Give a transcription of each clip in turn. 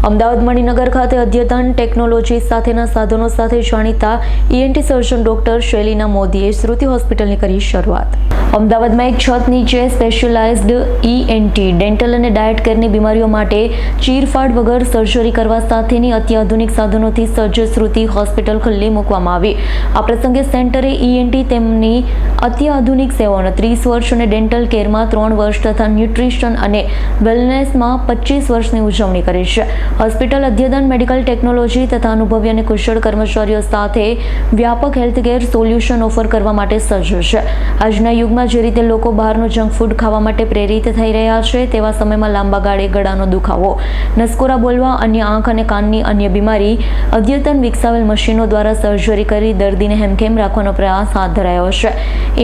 અમદાવાદ મણિનગર ખાતે અદ્યતન ટેકનોલોજી સાથેના સાધનો સાથે જાણીતા ઈએનટી સર્જન ડોક્ટર શૈલીના મોદીએ શ્રુતિ હોસ્પિટલની કરી શરૂઆત. અમદાવાદમાં એક છત નીચે સ્પેશિયલાઇઝ્ડ ઈએનટી ડેન્ટલ અને ડાયટ કેરની બીમારીઓ માટે ચીરફાડ વગર સર્જરી કરવા સાથેની અત્યાધુનિક સાધનોથી સજ્જ શ્રુતિ હોસ્પિટલ ખુલ્લી મૂકવામાં આવી. આ પ્રસંગે સેન્ટરે ઈએનટી તેમની અત્યાધુનિક સેવાઓના 30 વર્ષ અને ડેન્ટલ કેરમાં 3 વર્ષ તથા ન્યુટ્રિશન અને વેલનેસમાં 25 વર્ષની ઉજવણી કરી છે. હોસ્પિટલ અદ્યતન મેડિકલ ટેકનોલોજી તથા અનુભવી અને કુશળ કર્મચારીઓ સાથે વ્યાપક હેલ્થકેર સોલ્યુશન ઓફર કરવા માટે સજ્જ છે. આજના યુગમાં જે રીતે લોકો બહારનું જંક ફૂડ ખાવા માટે પ્રેરિત થઈ રહ્યા છે, તેવા સમયમાં લાંબા ગાળે ગળાનો દુખાવો, નસકોરા બોલવા, અન્ય આંખ અને કાનની અન્ય બીમારી અદ્યતન વિકસાવેલ મશીનો દ્વારા સર્જરી કરી દર્દીને હેમખેમ રાખવાનો પ્રયાસ હાથ ધરાયો છે.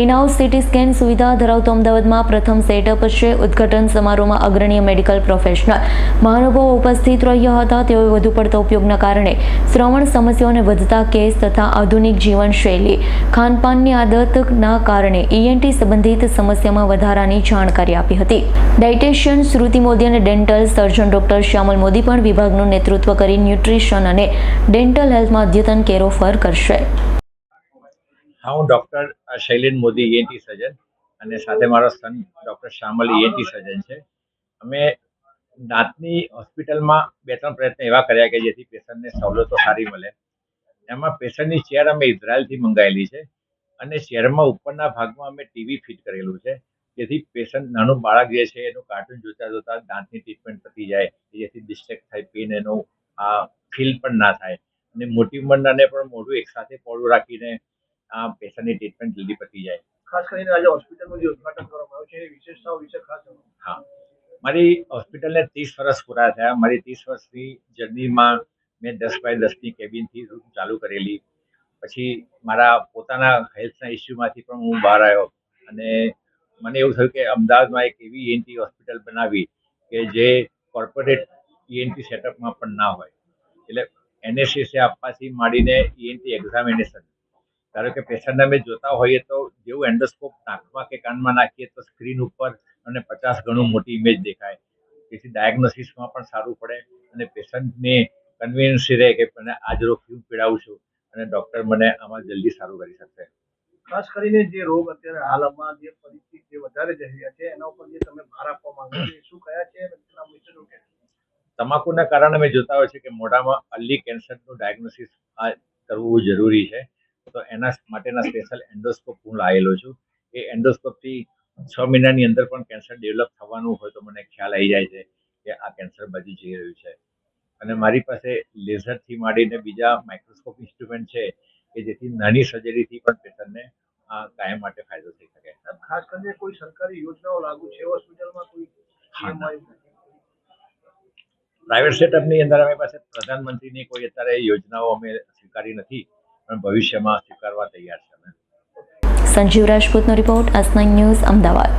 ઇન-હાઉસ સીટી સ્કેન સુવિધા ધરાવતો અમદાવાદમાં પ્રથમ સેટઅપ છે. ઉદ્ઘાટન સમારોહમાં અગ્રણીય મેડિકલ પ્રોફેશનલ મહાનુભાવો ઉપસ્થિત રહ્યા હતા. તેઓએ વધુ પડતા ઉપયોગના કારણે શ્રવણ સમસ્યાઓને વધતા કેસ તથા આધુનિક જીવનશૈલી, ખાનપાનની આદતના કારણે ઈએનટી સંબંધિત સમસ્યામાં વધારાની જાણકારી આપી હતી. ડાયટેશિયન શ્રુતિ મોદી અને ડેન્ટલ સર્જન ડોક્ટર શ્યામલ મોદી પણ વિભાગનું નેતૃત્વ કરી ન્યુટ્રિશન અને ડેન્ટલ હેલ્થમાં અદ્યતન કેર ઓફર કરશે. હું ડૉક્ટર શૈલેન મોદી ઈએનટી સર્જન અને સાથે મારો સન ડૉક્ટર શ્યામલ ઈએનટી સર્જન છે. અમે દાંતની હોસ્પિટલમાં 2-3 પ્રયત્ન એવા કર્યા કે જેથી પેશન્ટને સવલતો સારી મળે. એમાં પેશન્ટની ચેર અમે ઇઝરાયલથી મંગાવેલી છે અને ચેરમાં ઉપરના ભાગમાં અમે ટીવી ફિટ કરેલું છે, જેથી પેશન્ટ નાનું બાળક જે છે એનું કાર્ટૂન જોતા જોતા દાંતની ટ્રીટમેન્ટ પતી જાય, જેથી ડિસ્ટ્રેક્ટ થાય, પેન એનું ફીલ પણ ના થાય અને મોટી ઉંમરનાને પણ મોઢું એકસાથે પહોળું રાખીને આ પેશન્ટની ટ્રીટમેન્ટ જલ્દી પતી જાય. ખાસ કરીને આજે હોસ્પિટલનું જે ઉદ્ઘાટન કરવામાં આવ્યું છે એની વિશેષતાઓ વિશે ખાસ હા, મારી હોસ્પિટલને 30 વર્ષ પૂરા થયા. મારી 30 વર્ષની જર્નીમાં મેં 10x10ની કેબિનથી ચાલુ કરેલી. પછી મારા પોતાના હેલ્થના ઇસ્યુમાંથી પણ હું બહાર આવ્યો અને મને એવું થયું કે અમદાવાદમાં એક એવી ઈએનટી હોસ્પિટલ બનાવી કે જે કોર્પોરેટ ઈએનટી સેટઅપમાં પણ ના હોય. એટલે એનેસ્થેસિયા આપવાથી માંડીને ઈએનટી એક્ઝામિનેશન, ધારો કે પેશન્ટને અમે જોતા હોઈએ તો જેવું એન્ડોસ્કોપ નાકમાં કે કાનમાં નાખીએ તો સ્ક્રીન ઉપર અને 50 ગણું મોટી ઇમેજ દેખાય, જેથી ડાયગ્નોસિસમાં પણ સારું પડે અને પેશન્ટને કન્વિન્સ રહે કે મને આજ રોગ હું પીડાવું છું અને ડૉક્ટર મને આમાં જલ્દી સારું કરી શકશે. ખાસ કરીને જે રોગ અત્યારે હાલમાં જે પરિસ્થિતિ વધારે જઈ રહ્યા છે એના ઉપર જે તમે ભાર આપવા માંગો છો, શું કયા છે અને તેના વિશે શું કહેશો? તમાકુના કારણે અમે જોતા હોય છે કે મોઢામાં અર્લી કેન્સરનું ડાયગ્નોસિસ કરવું જરૂરી છે. તો એના માટેના સ્પેશિયલ એન્ડોસ્કોપ હું લાવેલો છું. એ એન્ડોસ્કોપથી 6 મહિનાની અંદર પણ કેન્સર ડેવલપ થવાનું હોય તો મને ખ્યાલ આવી જાય છે કે આ કેન્સર બાજુ જઈ રહ્યું છે. અને મારી પાસે લેઝરથી માંડીને બીજા માઇક્રોસ્કોપ ઇન્સ્ટ્રુમેન્ટ છે કે જેથી નાની સર્જરીથી પણ પેશન્ટને કાયમ માટે ફાયદો થઈ શકે. ખાસ કરીને કોઈ સરકારી યોજનાઓ લાગુ છે હોસ્પિટલમાં? કોઈ પ્રાઇવેટ સેટઅપની અંદર અમારી પાસે પ્રધાનમંત્રીની કોઈ અત્યારે યોજનાઓ અમે સ્વીકારી નથી, પણ ભવિષ્યમાં સ્વીકારવા તૈયાર છે. સંજીવ રાજપૂતનો રિપોર્ટ, S9 ન્યૂઝ, અમદાવાદ.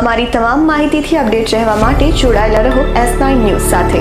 અમારી તમામ માહિતીથી અપડેટ રહેવા માટે જોડાયેલા રહો S9 ન્યૂઝ સાથે.